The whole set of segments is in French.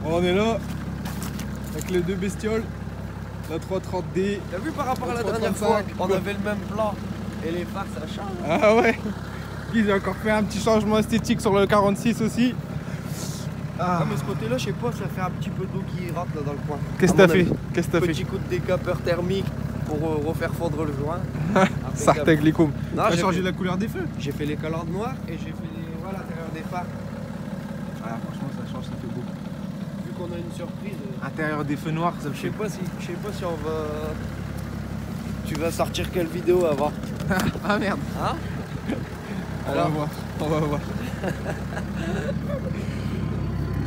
On est là avec les deux bestioles, la 330D. T'as vu par rapport à la dernière fois, on avait le même plan et les phares ça change. Ah ouais. Ils ont encore fait un petit changement esthétique sur le 46 aussi. Ah mais ce côté-là, je sais pas, ça fait un petit peu d'eau qui rentre là dans le coin. Qu'est-ce que t'as fait? Qu'est-ce que t'as fait? Petit coup de décapeur thermique pour refaire fondre le joint. Sartec Licoum. J'ai changé la couleur des feux. J'ai fait les collantes noires et j'ai fait l'intérieur des phares. Ah franchement ça change, ça fait beau. Vu qu'on a une surprise. Intérieur des feux noirs, ça me Je sais pas si on va. Tu vas sortir quelle vidéo avant? Ah merde. Hein? Alors on va voir.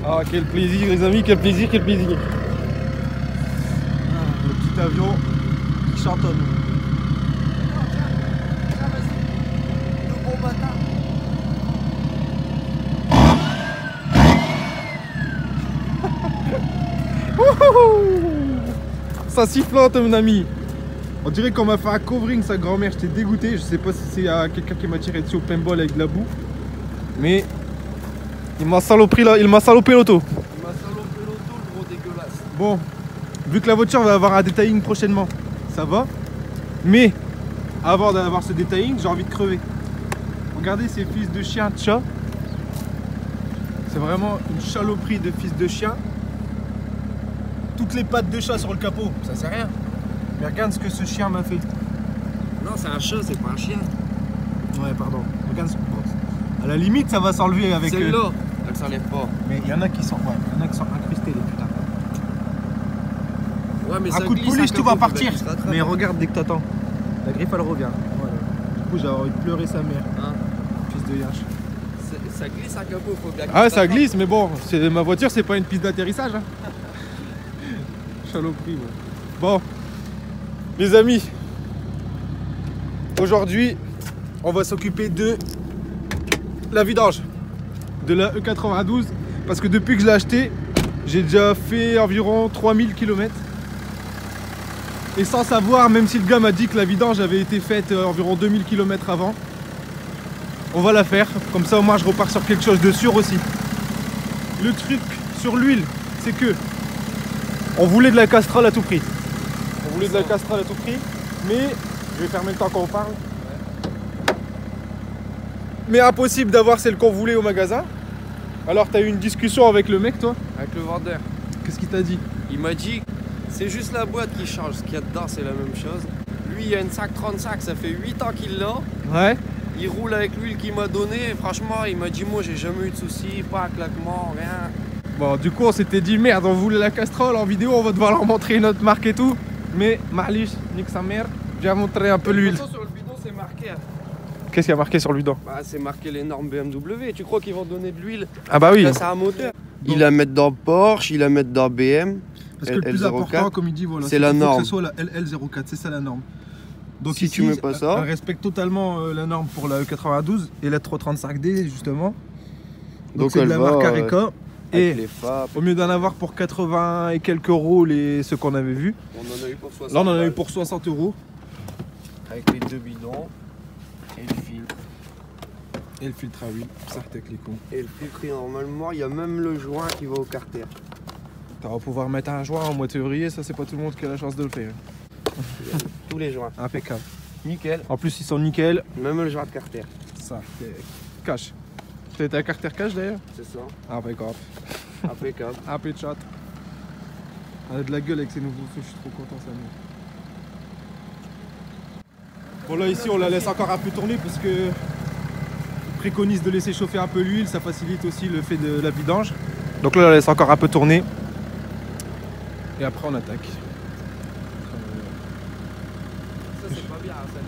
Ah quel plaisir les amis, quel plaisir, quel plaisir. Ah, le petit avion qui chantonne. Le bon matin. Ça sifflante mon ami. On dirait qu'on m'a fait un covering sa grand-mère, j'étais dégoûté. Je sais pas si c'est quelqu'un qui m'a tiré dessus au paintball avec de la boue. Mais il m'a salopé l'auto. Il m'a salopé l'auto, le gros dégueulasse. Bon, vu que la voiture va avoir un detailing prochainement, ça va. Mais avant d'avoir ce detailing, j'ai envie de crever. Regardez ces fils de chien de chat. C'est vraiment une chaloperie de fils de chien. Toutes les pattes de chat sur le capot, ça sert à rien. Mais regarde ce que ce chien m'a fait. Non, c'est un chat, c'est pas un chien. Ouais, pardon. Regarde ce que... À la limite, ça va s'enlever avec... Celle-là, elle s'enlève pas. Mais il y en a qui sont... Ouais, il y en a qui sont incrustés, les putains. Ouais, mais un ça coup de glisse, polish, tout va partir. Mais regarde. regarde dès que t'attends. La griffe, elle revient. Voilà. Du coup, j'ai envie de pleurer sa mère. Hein? Fils de yache. Ça glisse un capot, faut bien. Ah, ça glisse, mais bon, ma voiture, c'est pas une piste d'atterrissage. Hein. Chaloperie, ouais. Bon, les amis, aujourd'hui, on va s'occuper de la vidange de la E92 parce que depuis que je l'ai acheté, j'ai déjà fait environ 3000 km. Et sans savoir, même si le gars m'a dit que la vidange avait été faite environ 2000 km avant, on va la faire. Comme ça, au moins, je repars sur quelque chose de sûr aussi. Le truc sur l'huile, c'est que on voulait de la Castrol à tout prix. On voulait de la Castrol à tout prix, mais je vais fermer le temps qu'on parle. Mais impossible d'avoir celle qu'on voulait au magasin. Alors, tu as eu une discussion avec le mec, toi? Avec le vendeur. Qu'est-ce qu'il t'a dit? Il m'a dit, c'est juste la boîte qui change. Ce qu'il y a dedans, c'est la même chose. Lui, il y a une sac 35, ça fait 8 ans qu'il l'a. Ouais. Il roule avec l'huile qu'il m'a donnée. Franchement, il m'a dit, moi, j'ai jamais eu de soucis, pas un claquement, rien. Bon, du coup, on s'était dit, merde, on voulait la Castrol en vidéo, on va devoir leur montrer notre marque et tout. Mais, Malish, nique sa mère, j'ai montré un peu l'huile. Sur le bidon, c'est marqué. Qu'est-ce qu'il y a marqué sur le bidon? Bah, c'est marqué les normes BMW. Tu crois qu'ils vont donner de l'huile? Ah bah oui. Là, c'est un moteur. Il la mettre dans Porsche, il la mettre dans BM. Parce que le plus important, comme il dit, voilà, c'est la norme. Que ce soit la LL04, c'est ça la norme. Donc si ici, tu mets pas ça, elle respecte totalement la norme pour la E92 et la 335D justement. Donc c'est de la marque Areca. Et les au mieux d'en avoir pour 80 et quelques euros ceux qu'on avait vus, on en a eu pour 60. Là on en a eu pour 60 euros. Avec les deux bidons et le filtre. Et le filtre à huile, Sartec les cons. Et le filtre normalement, il y a même le joint qui va au carter. Tu vas pouvoir mettre un joint en mois de février, ça c'est pas tout le monde qui a la chance de le faire. Tous les joints. Impeccable. Nickel. En plus ils sont nickel. Même le joint de carter. Sartec. Cash. T'as un carter cash d'ailleurs? C'est ça. Impeccable. Impeccable. Un peu de chat. On a de la gueule avec ces nouveaux feux, je suis trop content ça. Bon là ici on la laisse encore un peu tourner parce que on préconise de laisser chauffer un peu l'huile, ça facilite aussi le fait de la vidange. Donc là on la laisse encore un peu tourner. Et après on attaque. Ça c'est pas bien ça.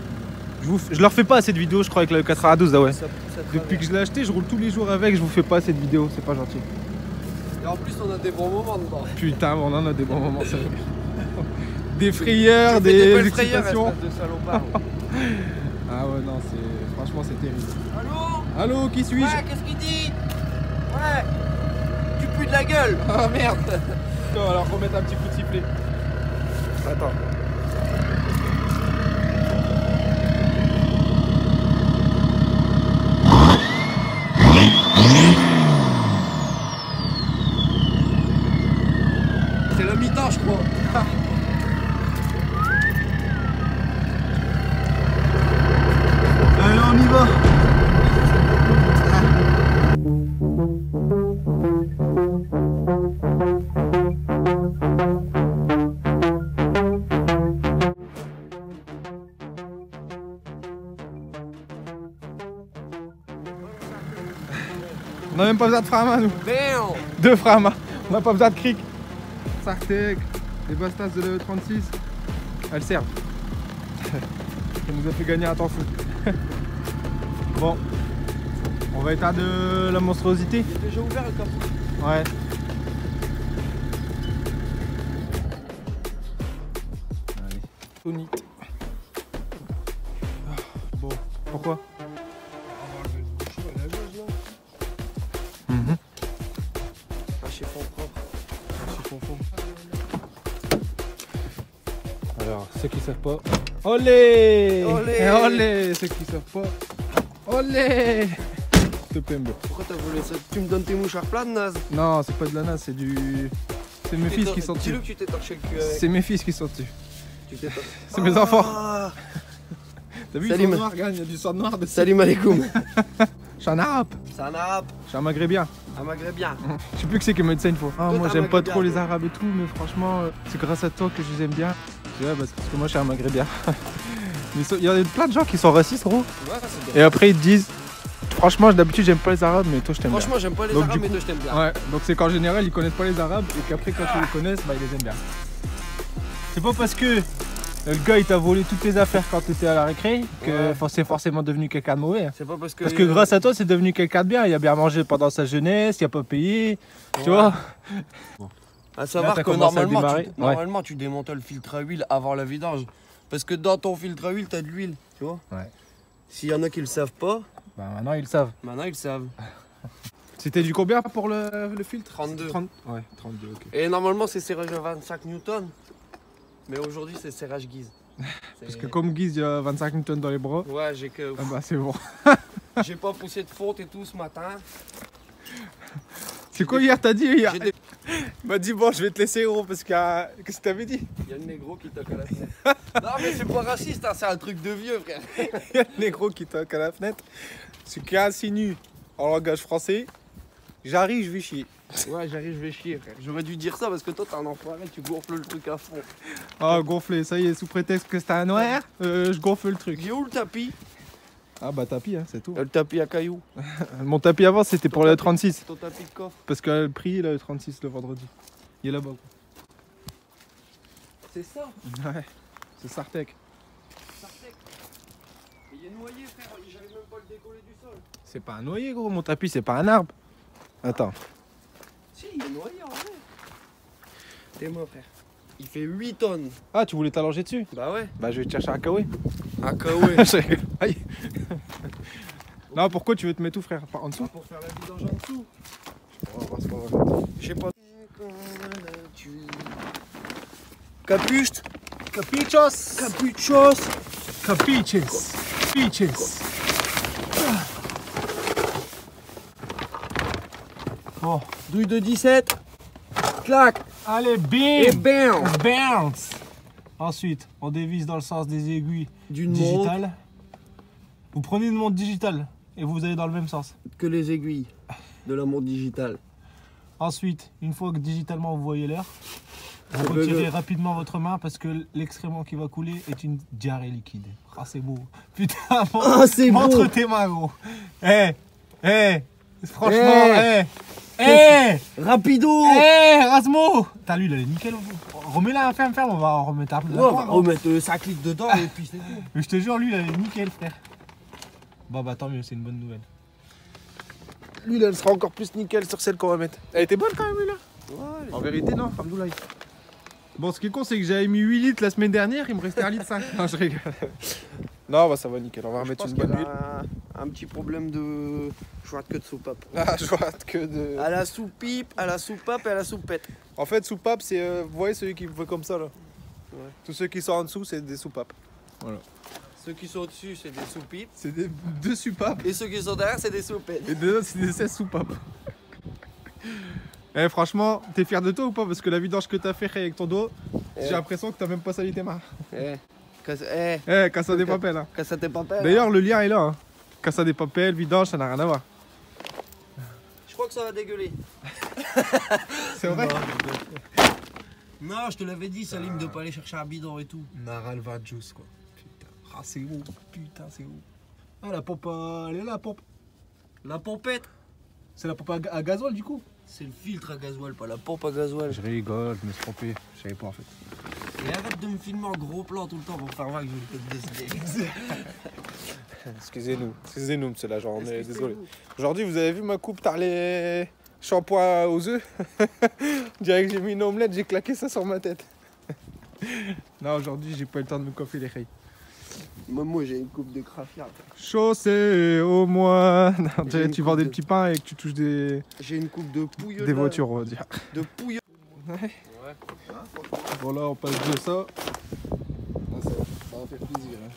Je leur fais pas assez de vidéos je crois avec la 92 là ouais. Ça Depuis que je l'ai acheté je roule tous les jours avec, je vous fais pas assez de vidéos, c'est pas gentil. Et en plus on a des bons moments dedans. Putain on en a des bons moments ça. Des frayeurs, des excitations. De salopard. Ah ouais non c'est franchement c'est terrible. Allô? Allô, qui suis-je? Ouais, qu'est-ce qu'il dit? Ouais. Tu pues de la gueule. Ah merde. On va leur remettre un petit coup de sifflet. Attends. je crois. Allez, on y va. On n'a même pas besoin de frein à main, nous. Bam! 2 freins à main. On n'a pas besoin de cric. Sartec, les bastas de l'E36, elles servent. Ça nous a fait gagner un temps fou. Bon, on va éteindre de la monstruosité. Il est déjà ouvert le capot. Ouais. Allez. Tonite. Bon, pourquoi? Chez fond propre. Alors, ceux qui savent pas. Olé! Olé! Olé! Ceux qui savent pas. Olé! S'il te plaît, Mbo. Pourquoi t'as volé ça? Tu me donnes tes mouchoirs pleins de naze. Non, c'est pas de la naze, c'est du. C'est mes fils qui sont dessus. Dis-le que tu t'es torché le cul avec. C'est mes fils qui sont dessus. Tu t'es torché. C'est mes enfants. T'as vu, ils Salim. sont noirs, regarde, il y a du sang noir dessus. Salut alaikum. Je suis un arabe. C'est un arabe. Je suis un maghrébien. Un maghrébien. Je sais plus que c'est qui me dit ça une fois. Ah, Toi, moi t'es un j'aime pas maghrébien, trop les toi. arabes et tout, mais franchement, c'est grâce à toi que je les aime bien. Je dis, ouais, parce que moi je suis un maghrébien. Mais il y a plein de gens qui sont racistes, gros. Ouais, c'est bien. Et après ils te disent, franchement, d'habitude j'aime pas les arabes, mais toi je t'aime bien. Franchement, j'aime pas les Donc, arabes, du mais coup- toi, je t'aime bien. Ouais, donc c'est qu'en général ils connaissent pas les arabes et qu'après quand ils les connaissent, bah ils les aiment bien. C'est pas parce que le gars il t'a volé toutes tes affaires quand t'étais à la récré que Ouais. c'est forcément devenu quelqu'un de mauvais. C'est pas parce que. Parce que grâce à toi c'est devenu quelqu'un de bien, il a bien mangé pendant sa jeunesse, il a pas payé, tu Ouais. vois. À savoir t'as que commencé à normalement, démarrer. normalement tu démontes le filtre à huile avant la vidange. Parce que dans ton filtre à huile, t'as de l'huile, tu vois. Ouais. S'il y en a qui le savent pas, Bah maintenant ils le savent. maintenant ils le savent. C'était du combien pour le filtre? 32. 30... Ouais, 32, ok. Et normalement, c'est serrage à 25 newtons. Mais aujourd'hui, c'est serrage guise. Parce que comme Guise, il y a 25 newtons dans les bras. Ouais, j'ai que. Ah bah c'est bon. J'ai pas poussé de fonte et tout ce matin. C'est quoi hier t'as dit hier? J'ai des- Il m'a dit bon je vais te laisser gros parce que... Qu'est-ce que t'avais dit? Il y a le négro qui toque à la fenêtre. Non, mais c'est pas raciste, hein, c'est un truc de vieux, frère. Il y a le négro qui toque à la fenêtre. Ce qui insinue en langage français, j'arrive, je vais chier. Ouais, j'arrive, je vais chier, frère. J'aurais dû dire ça parce que toi, t'es un enfoiré, tu gonfles le truc à fond. Ah gonflé, ça y est, sous prétexte que c'était un noir, je gonfle le truc. J'ai où le tapis? Ah bah tapis, hein, c'est tout. Le tapis à cailloux. Mon tapis avant c'était pour le 36. Ton tapis de coffre. Parce que le prix, le 36 le vendredi. Il est là-bas. C'est ça, Ouais, c'est Sartec. Sartec. Il est noyé, frère, j'arrive même pas à le décoller du sol. C'est pas un noyer gros, mon tapis c'est pas un arbre. Attends. Si, il est noyé en vrai. T'es mort, frère. Il fait 8 tonnes. Ah tu voulais t'allonger dessus? Bah ouais. Bah je vais te chercher un kawaii. À Kaoué. Aïe. Non pourquoi tu veux te mettre tout frère? En dessous? Pour faire la vidange en dessous. On va voir, c'est pas vrai. Je sais pas. Capuche. Capichos! Capuchos. Capiches! Capiches! Bon, Douille de 17. Clac. allez, Et bim! bam. Bounce! Ensuite, on dévisse dans le sens des aiguilles D'une montre digitales. Vous prenez une montre digitale et vous allez dans le même sens. que les aiguilles de la montre digitale. Ensuite, une fois que digitalement vous voyez l'heure, Ah, vous bah, retirez rapidement votre main parce que l'excrément qui va couler est une diarrhée liquide. Ah, c'est beau. Putain, Ah, c'est beau. montre tes mains, gros. Franchement, Rapido. Rasmo. T'as lui, il est nickel. Remets-la, ferme, on va en remettre un peu. Ouais, on va remettre 5 litres dedans et puis c'est tout. Mais je te jure, lui, il est nickel, frère. Bon, bah tant mieux, c'est une bonne nouvelle. Lui, elle sera encore plus nickel sur celle qu'on va mettre. Elle était bonne quand même, lui, là. Ouais, En vérité, non, Alhamdoulilah. Bon, ce qui est con, c'est que j'avais mis 8 litres la semaine dernière, il me restait 1,5 litre. Non, je rigole. Non, bah ça va nickel, on va remettre une bonne huile. un petit problème de. Je vois que de soupape. Ah, je vois que de. À la soupipe, à la soupape et à la soupette. En fait, soupape, c'est. Vous voyez celui qui me fait comme ça, là. Ouais. Tous ceux qui sont en dessous, c'est des soupapes. Ceux qui sont au-dessus, c'est des soupipes. C'est des deux soupapes. Et ceux qui sont derrière, c'est des soupettes. Et dedans, c'est des 16 soupapes. Eh, franchement, t'es fier de toi ou pas? Parce que la vidange que t'as fait avec ton dos, Eh. j'ai l'impression que t'as même pas sali tes mains. Casa des Papel. Hein. Casa de Papel. D'ailleurs, le lien est là. Hein. Casa des Papel, vidange, ça n'a rien à voir. Je crois que ça va dégueuler. C'est vrai? Non, je te l'avais dit, Salim, de pas aller chercher un bidon et tout. Naral va juice quoi. Putain. Ah, c'est beau. Putain, c'est beau. Ah, la pompe, elle est là, la pompe. La pompette. C'est la pompe à gasoil du coup? C'est le filtre à gasoil, pas la pompe à gasoil. Je rigole, je me suis trompé. Je savais pas en fait. Et arrête de me filmer en gros plan tout le temps pour faire voir que je vais te décider. Excusez-nous, monsieur l'agent, on est désolé. Aujourd'hui, vous avez vu ma coupe tarlet shampoing aux œufs? On dirait que j'ai mis une omelette, j'ai claqué ça sur ma tête. Non, aujourd'hui, j'ai pas eu le temps de me coiffer les rails. Moi j'ai une coupe de crafia. Chaussée au moins. On dirait que tu vends des petits pains et que tu touches des J'ai une coupe de pouilleux. des voitures, on va dire. De pouilleux. Ouais. Bon, là, on passe de ça. Ah, ça va faire plaisir. Hein.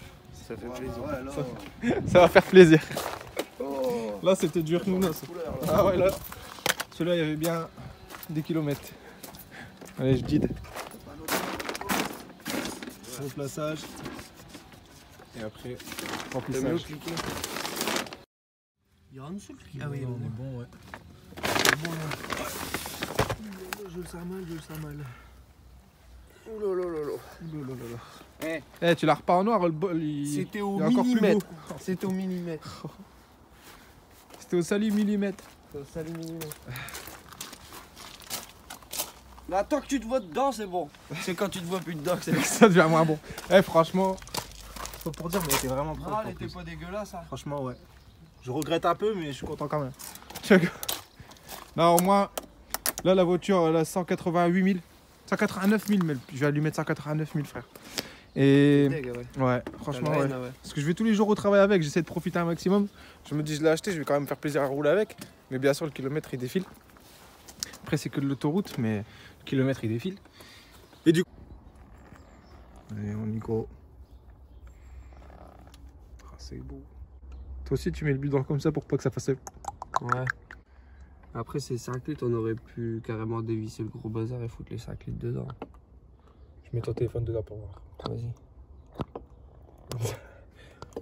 Ça fait plaisir. Ouais, là, Ça va faire plaisir. oh. Là, c'était dur nous. Ah ouais, là. Celui-là, il y avait bien des kilomètres. Allez, je guide. Replaçage. Et après, remplissage. Il y a un seul clic. Ah Oui, oui, on est bon, ouais. bon là. Je le sens mal, Ouh là là là là. Eh, tu l'as repas en noir, le bol, C'était au il est encore plus millimètre. beau. C'était au millimètre. C'était au sali millimètre. C'était au millimètre. Là, tant que tu te vois dedans, c'est bon. C'est quand tu te vois plus dedans que c'est bon. Ça devient moins bon. Eh, franchement, faut pour dire, mais elle était vraiment propre. Ah, en elle était plus. pas dégueulasse, hein. Franchement, ouais. Je regrette un peu, mais je suis content quand même. Non, au moins, là, la voiture, elle a 188 000. 189 000, mais je vais lui mettre 189 000, frère. Et Dég, ouais. ouais, franchement, T'as ouais. la haine, ouais. Parce que je vais tous les jours au travail avec, j'essaie de profiter un maximum. Je me dis, je l'ai acheté, je vais quand même faire plaisir à rouler avec. Mais bien sûr, le kilomètre, il défile. Après, c'est que de l'autoroute, mais le kilomètre, il défile. Et du coup... Allez, on y go. Ah, c'est beau. Toi aussi, tu mets le bidon comme ça pour pas que ça fasse... Ouais. Après, ces 5 litres, on aurait pu carrément dévisser le gros bazar et foutre les 5 litres dedans. Je mets ton téléphone dedans pour voir. Vas-y.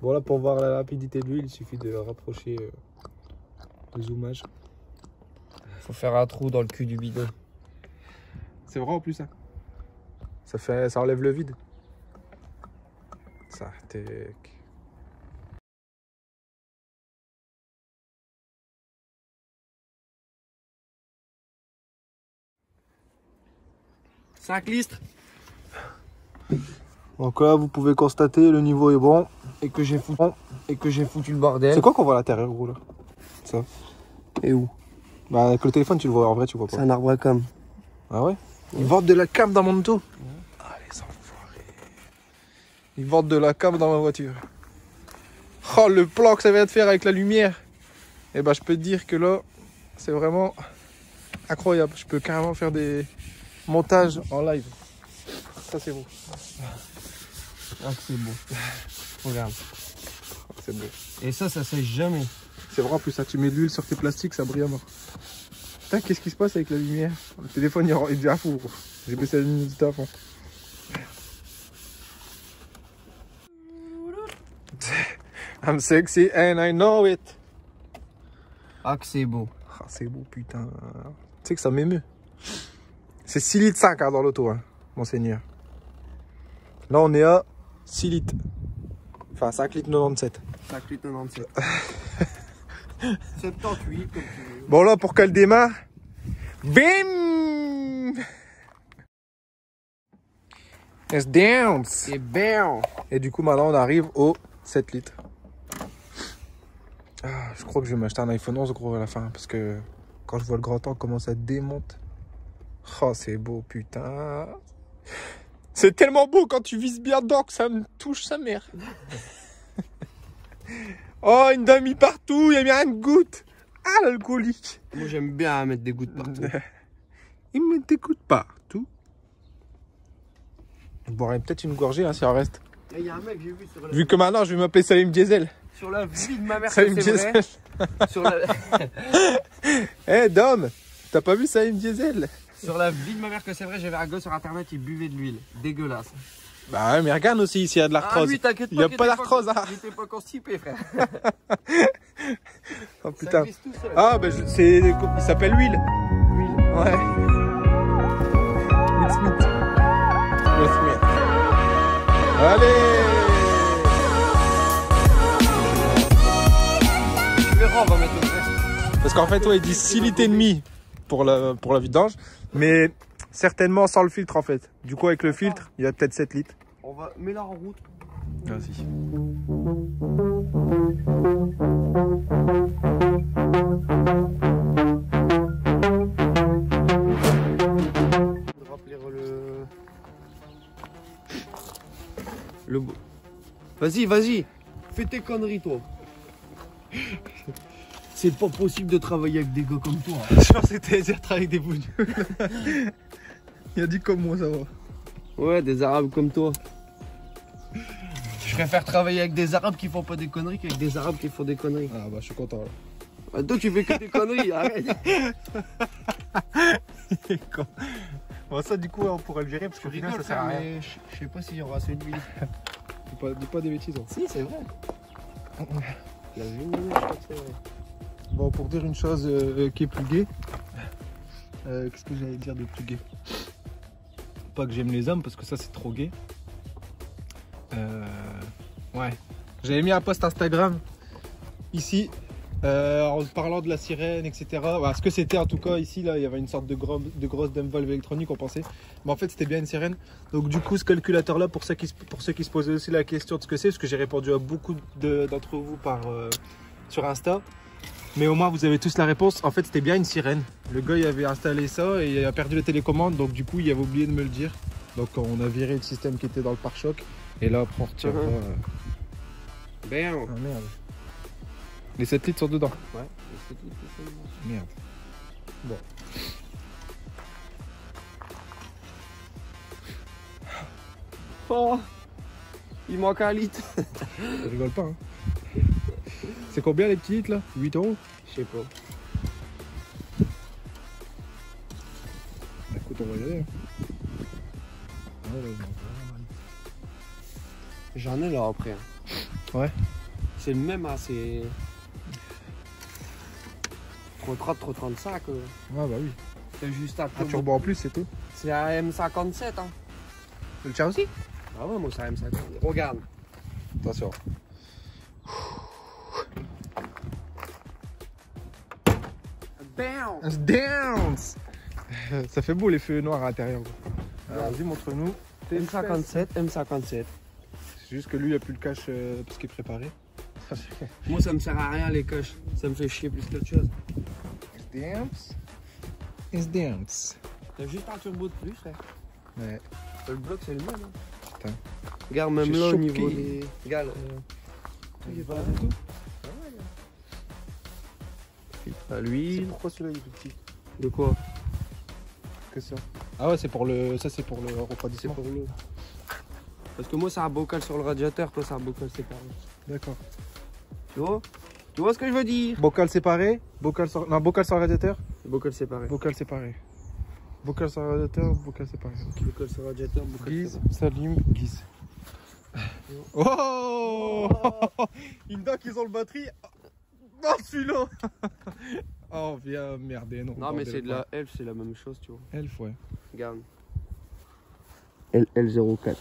Bon, là, pour voir la rapidité de l'huile, il suffit de rapprocher le zoomage. Faut faire un trou dans le cul du bidon. C'est vrai en plus, hein. Ça enlève le vide. Ça, t'es... 5 litres. Donc là, vous pouvez constater, le niveau est bon. Et que j'ai foutu le bordel. C'est quoi qu'on voit à l'intérieur, gros, là? Ça. Et où? Bah, avec le téléphone, tu le vois. En vrai, tu vois pas. C'est un arbre à cam. Ah ouais? Ils vendent de la cam dans mon auto. Ouais. Ah, les enfoirés. Ils vendent de la cam dans ma voiture. Oh, le plan que ça vient de faire avec la lumière. Eh ben, je peux te dire que là, c'est vraiment incroyable. Je peux carrément faire des montages en live. Ça, c'est beau. Ah, c'est beau. Regarde. C'est beau. Et ça sèche jamais. C'est vrai, en plus, ça, tu mets de l'huile sur tes plastiques, ça brille à mort. Putain, qu'est-ce qui se passe avec la lumière? Le téléphone, il devient fou, gros. J'ai baissé la luminosité à fond. I'm sexy and I know it. Ah, que c'est beau. Ah, c'est beau, putain. Tu sais que ça m'émeut. C'est 6 litres 5 hein, dans l'auto, hein, monseigneur. Là, on est à 6 litres. Enfin, 5 litres 97. 5 litres 97. 78 comme tu veux. Bon, là, pour qu'elle démarre. Bim! It's down. C'est bien. Et du coup, maintenant, on arrive au 7 litres. Ah, je crois que je vais m'acheter un iPhone 11, gros, à la fin. Parce que quand je vois le grand temps, comment ça démonte. Oh, c'est beau, putain. C'est tellement beau quand tu vises bien dedans que ça me touche sa mère. Oh, une demi partout, il y a bien une goutte. Ah, l'alcoolique. Moi, j'aime bien mettre des gouttes partout. Il me dégoûte partout. Je boirai peut-être une gorgée hein, si en reste. Il y a un mec, j'ai vu sur la... Vu que maintenant je vais m'appeler Salim Diesel. Sur la vie de ma mère, Salim c'est Diesel. vrai. Sur la... Eh Dom, T'as pas vu ça, une diesel? Sur la vie de ma mère que c'est vrai, j'ai vu un gars sur internet, il buvait de l'huile. Dégueulasse. Bah ouais, mais regarde aussi ici, il y a de l'arthrose. Ah, lui, t'inquiète pas. Il y a pas d'arthrose, hein. Il était pas constipé, frère. Oh putain. Ça glisse tout seul. Ah, bah il s'appelle Will. L'huile. Ouais. Will Smith. Will Smith. Allez. Tu verras, on va mettre le reste. Parce qu'en fait, ouais, ils disent 6 litres et demi pour la vidange, mais certainement sans le filtre en fait. Du coup, avec le filtre, il y a peut-être 7 litres. On va mettre là en route. Vas-y. Remplir le... Vas-y, vas-y. Fais tes conneries, toi. C'est pas possible de travailler avec des gars comme toi. Je pensais que t'allais dire travailler avec des bougnoules. Il a dit comme moi, ça va. Ouais, des arabes comme toi. Je préfère travailler avec des arabes qui font pas des conneries qu'avec des arabes qui font des conneries. Ah bah je suis content là. Ah, toi tu fais que des conneries, arrête. Il est con. Bon ça du coup on pourrait le virer parce qu'au final ça sert à rien. Je sais pas s'il y aura assez d'huile. Dis pas des bêtises. Hein. Si, c'est vrai. La vie, je crois que c'est vrai. Bon, pour dire une chose qui est plus gaie, qu'est-ce que j'allais dire de plus gaie? Pas que j'aime les hommes parce que ça c'est trop gay. Ouais, j'avais mis un post Instagram ici en parlant de la sirène, etc. Voilà, ce que c'était en tout cas ici, là il y avait une sorte de grosse dame valve électronique, on pensait. Mais en fait c'était bien une sirène. Donc du coup ce calculateur là, pour ceux qui se posaient aussi la question de ce que c'est, parce que j'ai répondu à beaucoup d'entre vous sur Insta. Mais au moins vous avez tous la réponse. En fait c'était bien une sirène. Le gars il avait installé ça et il a perdu la télécommande, donc du coup il avait oublié de me le dire. Donc on a viré le système qui était dans le pare-choc. Et là après on retire. Ben. Ah merde. Les 7 litres sont dedans. Ouais, c'est tout. Merde. Bon. Oh, il manque un litre. Je rigole pas hein. C'est combien les petits litres là? 8 €? Je sais pas. Écoute, on va y aller. Hein. Ouais, là, J'en ai là après. ouais. C'est le même, hein, c'est. Trop 30, trop 35. Ouais, bah oui. C'est juste un Un turbo en plus, c'est tout. C'est un M57. Hein. Le tien aussi? Ah ouais, moi c'est un M50. Regarde. Attention. Bam! Dance. Ça fait beau les feux noirs à l'intérieur. Vas-y, montre-nous. M57, M57. C'est juste que lui, il a plus le cache parce qu'il est préparé. Moi ça me sert à rien les coches. Ça me fait chier plus qu'autre chose. Dance. It's dance. T'as juste un turbo de plus, frère. Ouais. Le bloc c'est le même. Hein. Putain. Regarde, même J'ai là au choqué. niveau des. Regarde. Il est pas là du tout. À lui. Pourquoi celui-là il est tout petit? De quoi? Que ça? Ah ouais, c'est pour le. Ça c'est pour le C'est refroidissement. pour l'eau. Parce que moi c'est un bocal sur le radiateur, toi c'est un bocal séparé. D'accord. Tu vois? Tu vois ce que je veux dire? Bocal séparé, bocal sur radiateur, Bocal séparé. bocal séparé. Bocal sur radiateur, bocal séparé. Ok. Bocal sur radiateur, bocal Guise, séparé. Salim, Guise. Oh, il doit qu'ils ont le batterie. Oh celui-là. Oh viens merder non. Non mais c'est de la Elf, c'est la même chose, tu vois. Elf ouais. Regarde. L04.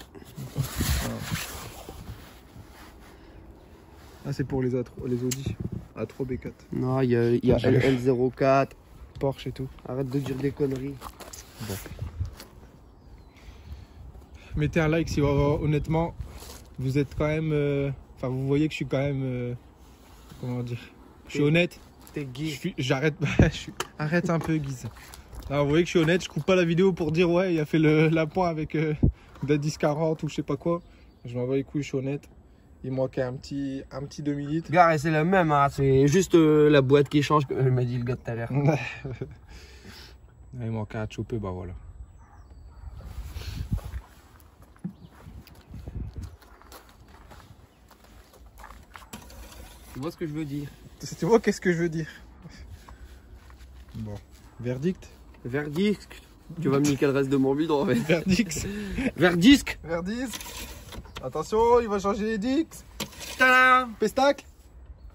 Ah c'est pour les Audi. A3 B4. Non, il y a LL04. Porsche et tout. Arrête de dire des conneries. Bon. Mettez un like si honnêtement vous êtes quand même. Enfin vous voyez que je suis quand même. Comment dire? Je suis honnête. T'es gay. J'arrête. Arrête un peu Guise. Alors, vous voyez que je suis honnête, je coupe pas la vidéo pour dire ouais il a fait la pointe avec de 10-40 ou je sais pas quoi. Je m'en bats les couilles, je suis honnête. Il manquait un petit demi-litre. Gars, c'est le même, hein. C'est juste la boîte qui change, comme m'a dit le gars de tout à l'heure. Il manquait un chopper, bah voilà. Tu vois ce que je veux dire? Tu vois qu'est-ce que je veux dire? Bon. Verdict. Verdict. Tu vas me niquer le reste de mon bidon. Mais... Verdict. Verdict. Verdict. Attention, il va changer les dix. Tadam. Pestac.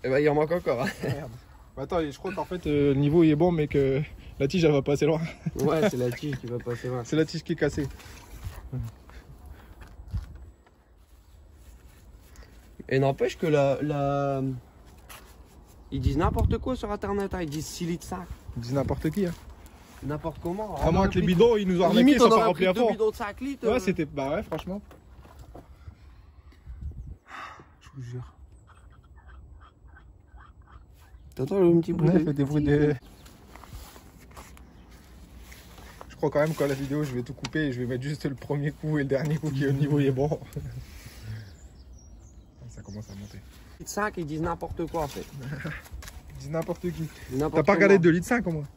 Eh ben, il en manque encore. Hein. Merde. Attends, je crois qu'en fait, le niveau il est bon, mais que la tige elle va pas assez loin. Ouais, c'est la tige qui va passer loin. C'est la tige qui est cassée. Et n'empêche que ils disent n'importe quoi sur internet, hein. Ils disent 6 litres 5. Ils disent n'importe qui. Hein. N'importe comment. À moins que les bidons ils nous ont arnaqué limite, sans on pas aurait remplir à pris 2 fond. bidons de 5 litres. Ouais, c'était. Bah ouais, franchement. Je vous jure. T'entends le petit bruit? Ouais, fait des bruits de. Je crois quand même qu'à la vidéo je vais tout couper et je vais mettre juste le premier coup et le dernier coup qui au niveau il est bon. Ça commence à monter. 5, ils disent n'importe quoi en fait. Ils disent n'importe qui. N'importe T'as pas regardé comment. 2 litres 5 au moins?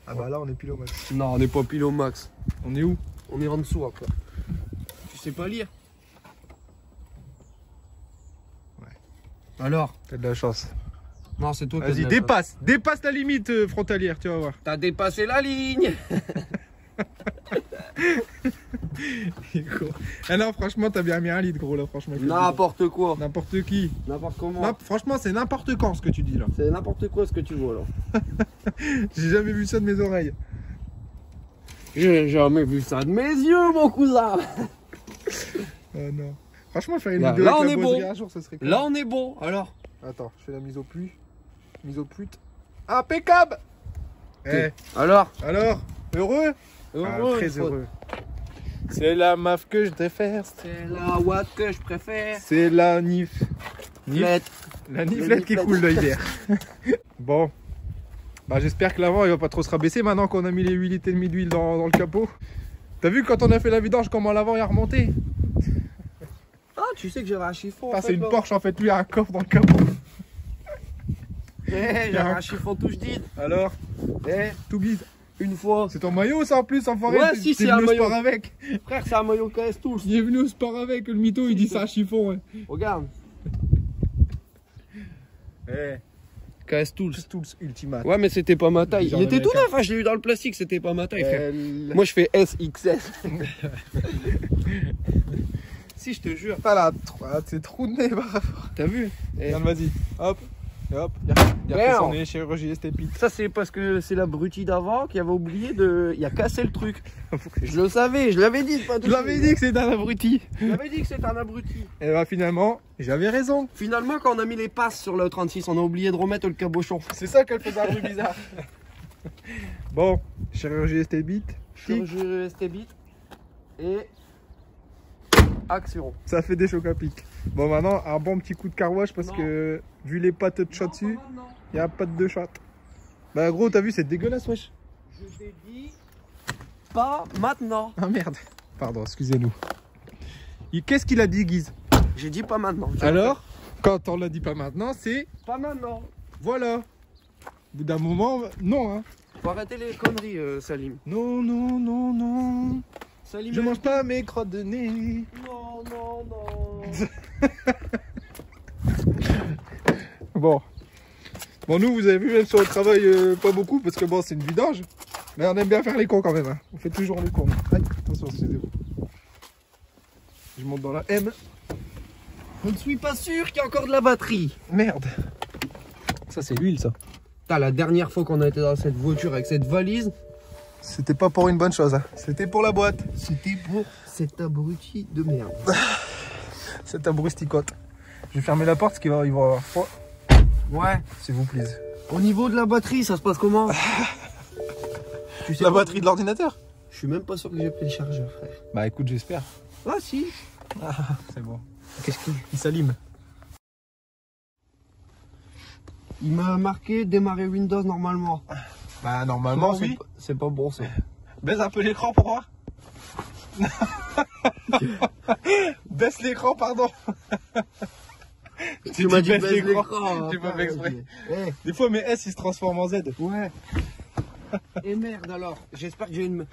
Ah bah là on est pile au max. Non, on n'est pas pile au max. On est où? On est en dessous encore. Tu sais pas lire? Ouais. Alors? T'as de la chance. Non, c'est toi qui as de Vas-y, la dépasse. Dépasse la limite frontalière, tu vas voir. T'as dépassé la ligne. Ah non, franchement, t'as bien mis un litre, gros, là, franchement. N'importe quoi. N'importe qui. N'importe comment. Non, franchement, c'est n'importe quand ce que tu dis là. C'est n'importe quoi ce que tu vois là. J'ai jamais vu ça de mes oreilles. J'ai jamais vu ça de mes yeux, mon cousin. Oh non. Franchement, faire une Là, vidéo là, avec on la est boiserie bon. un jour, ça serait cool. Là, on est bon. Alors? Attends, je fais la mise au plus. Mise au pute. Impeccable. Eh, Alors? alors, heureux? Heureux, Ah, très il faut- heureux. C'est la maf que je préfère. C'est la Watt que je préfère. C'est la nif. Niflette. La niflette qui niflette. coule l'hiver. Bon. Bah j'espère que l'avant il va pas trop se rabaisser maintenant qu'on a mis les 8 litres et demi d'huile dans le capot. T'as vu quand on a fait la vidange comment l'avant est remonté? Ah, tu sais que j'avais un chiffon. Ah, en c'est fait, une là. Porsche en fait, lui a un coffre dans le capot. Eh, j'avais un chiffon tout dit. Alors, Eh, tout guide. une fois. C'est ton maillot ça en plus, enfoiré. Ouais, T'es- si, t'es c'est un venu au maillot. sport avec. Frère, c'est un maillot KS Tools. Il est venu au sport avec, le mytho il dit c'est un chiffon. Ouais. Regarde. Eh, KS Tools. Tools Ultimate. Ouais, mais c'était pas ma taille. Genre Il était tout américain. neuf, hein, je l'ai eu dans le plastique, c'était pas ma taille, frère. Moi, Moi, je fais SXS. Si, je te jure. t'as là, c'est trou de nez. Bah. T'as vu? Eh, Regarde, vas-y. Hop. Et hop. Il a fait Merde. son nez, chirurgie esthétique. Ça, c'est parce que c'est l'abruti d'avant qui avait oublié de. Il a cassé le truc. Je le savais, je l'avais dit de pas Je l'avais dit que c'était un abruti. Je l'avais dit que c'était un abruti. Et bah finalement, j'avais raison. Finalement, quand on a mis les passes sur le 36, on a oublié de remettre le cabochon. C'est ça qu'elle faisait un bruit bizarre. Bon, chirurgie esthétique. Chirurgie ST-Bit et action. Ça fait des chocs à pic. Bon maintenant, un bon petit coup de carwash parce que vu les pattes de chat dessus, il y a pas de chat. Bah gros, t'as vu, c'est dégueulasse wesh. Je t'ai dit pas maintenant. Ah merde. Pardon, excusez-nous. Qu'est-ce qu'il a dit Guise? J'ai dit pas maintenant. Alors, quand on l'a dit pas maintenant, c'est Pas maintenant. voilà. Au bout d'un moment, non hein. Faut arrêter les conneries, Salim. Non, non, non, non. Salim. Je mange pas mes crottes de nez. Non, non, non. Bon. Bon, nous, vous avez vu, même si on travaille pas beaucoup, parce que bon, c'est une vidange. Mais on aime bien faire les cons quand même. Hein. On fait toujours les cons. Aïe, attention, excusez-vous. Je monte dans la M. Je ne suis pas sûr qu'il y a encore de la batterie. Merde. Ça, c'est l'huile, ça. Putain, la dernière fois qu'on a été dans cette voiture avec cette valise, C'était pas pour une bonne chose. Hein. C'était pour la boîte. c'était pour cet abruti de merde. C'est un brusticote. Je vais fermer la porte parce qu'il va y avoir froid. Ouais. S'il vous plaît. Au niveau de la batterie, ça se passe comment? Tu sais La pas, batterie de l'ordinateur? Je suis même pas sûr que j'ai pris le chargeur, frère. Bah écoute, j'espère. Ah si. C'est bon. Qu'est-ce qu'il... Il s'allume. Il m'a marqué démarrer Windows normalement. Bah normalement, Non, oui. c'est pas bon ça. Baisse un peu l'écran pour voir. Baisse l'écran, pardon. Tu m'as dit baisses baisse l'écran. J'ai pas fait exprès. Eh, Des fois mes S ils se transforment en Z. ouais. Et merde alors. J'espère que j'ai une...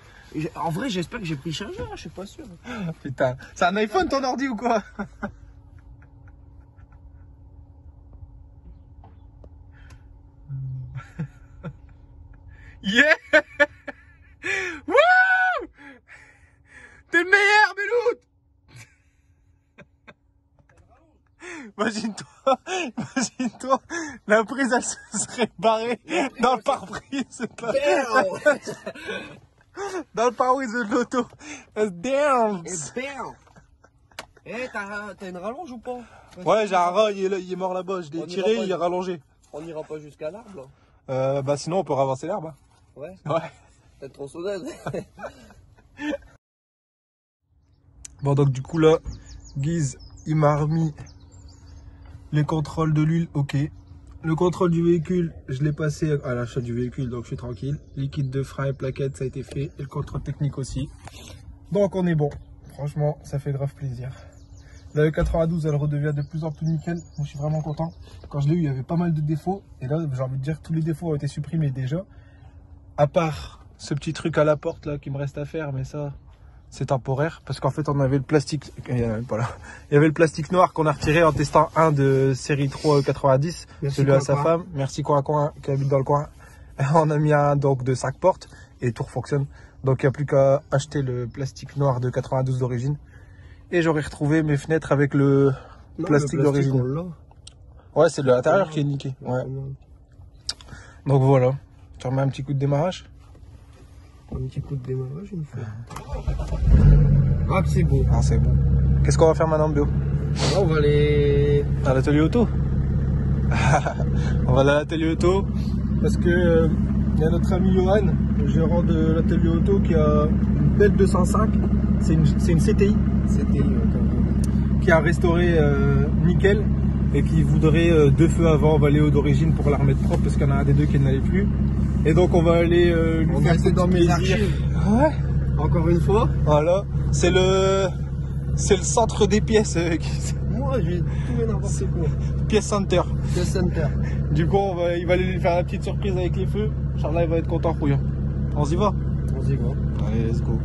En vrai, j'espère que j'ai pris le chargeur, je suis pas sûr. Putain, c'est un iPhone ton ordi ou quoi? Yeah! Wouh! T'es le meilleur, Belout! Imagine-toi, la prise elle se serait barrée dans le pare-brise. Dans le pare-brise de l'auto. Damn! Eh, t'as une rallonge ou pas? Ouais, j'ai un rat, il est mort là-bas. Je l'ai tiré, il est rallongé. On n'ira pas jusqu'à l'arbre là? Bah sinon on peut ravancer l'herbe. Hein. Ouais. Ouais. Peut-être tronçonneuse. Bon donc du coup là, Guise, il m'a remis les contrôles de l'huile, ok. Le contrôle du véhicule, je l'ai passé à l'achat du véhicule, donc je suis tranquille. Liquide de frein et plaquettes, ça a été fait. Et le contrôle technique aussi. Donc on est bon. Franchement, ça fait grave plaisir. La E92, elle redevient de plus en plus nickel. Moi, je suis vraiment content. Quand je l'ai eu, il y avait pas mal de défauts. Et là, j'ai envie de dire que tous les défauts ont été supprimés déjà. À part ce petit truc à la porte là qui me reste à faire. Mais ça, c'est temporaire. Parce qu'en fait, on avait le plastique. Il y avait le plastique noir qu'on a retiré en testant un de série 3 E90. Celui à sa femme. Merci Coin qui habite dans le coin. On a mis un donc de 5 portes. Et tout fonctionne. Donc, il n'y a plus qu'à acheter le plastique noir de 92 d'origine. Et j'aurais retrouvé mes fenêtres avec le plastique d'origine. Ouais, c'est l'intérieur qui est niqué. Ouais. Donc voilà. Tu remets un petit coup de démarrage. Un petit coup de démarrage une fois. Ah, c'est beau. Ah, c'est bon. Qu'est-ce qu'on va faire maintenant, Bio? Là, on va aller à l'atelier auto. On va aller à l'atelier auto. Parce que il y a notre ami Johan, le gérant de l'atelier auto, qui a une belle 205. C'est une CTI. Qui a restauré nickel et qui voudrait 2 feux avant Valéo d'origine pour la remettre propre parce qu'il y en a un des deux qui n'allait plus. Et donc on va aller lui faire dans mes archives. Ouais. Encore une fois. Voilà. C'est le centre des pièces. Moi j'ai tout n'importe quoi. Pièce center. Pièce center. Du coup il va aller lui faire la petite surprise avec les feux. Charles il va être content rouillant. On y va? On y va. Allez, let's go.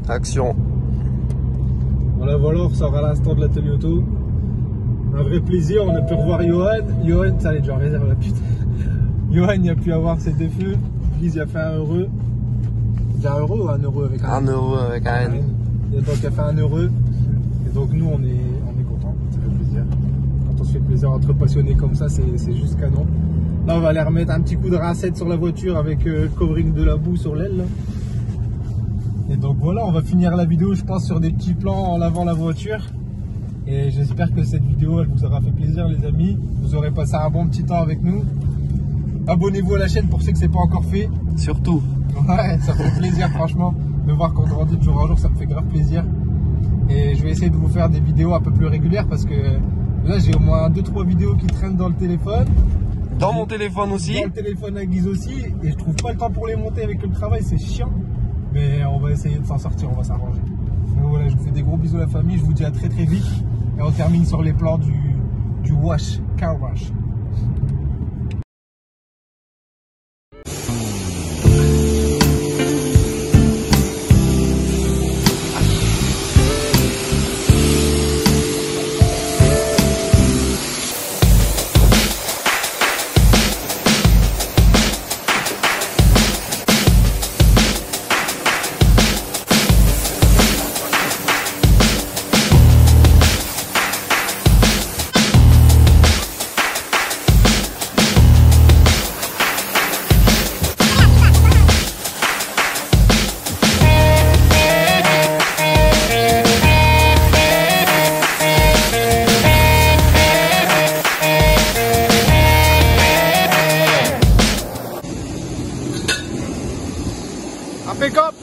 Action. Voilà, on ressort à l'instant de l'atelier auto. Un vrai plaisir, on a pu revoir Johan. Johan, ça allait déjà réserver la putain. Johan, il a pu avoir ses 2 feux. Guise, il a fait un heureux. Il y a un heureux ou un heureux avec un N? Un heureux avec un N. Et donc, il a fait un heureux. Et donc, nous, on est contents. Ça fait plaisir. Quand on se fait plaisir entre passionnés comme ça, c'est juste canon. Là, on va aller remettre un petit coup de rincette sur la voiture avec le covering de la boue sur l'aile. Et donc voilà, on va finir la vidéo, je pense, sur des petits plans en lavant la voiture. Et j'espère que cette vidéo, elle vous aura fait plaisir, les amis. Vous aurez passé un bon petit temps avec nous. Abonnez-vous à la chaîne pour ceux que c'est pas encore fait. Surtout. Ouais, ça fait plaisir, franchement. De voir qu'on grandit de jour en jour, ça me fait grave plaisir. Et je vais essayer de vous faire des vidéos un peu plus régulières parce que là, j'ai au moins 2-3 vidéos qui traînent dans le téléphone. Dans mon téléphone aussi. Dans le téléphone à Guise aussi. Et je trouve pas le temps pour les monter avec le travail, c'est chiant. Mais on va essayer de s'en sortir, on va s'arranger. Donc voilà, je vous fais des gros bisous à la famille, je vous dis à très vite. Et on termine sur les plans du wash, car wash. impeccable.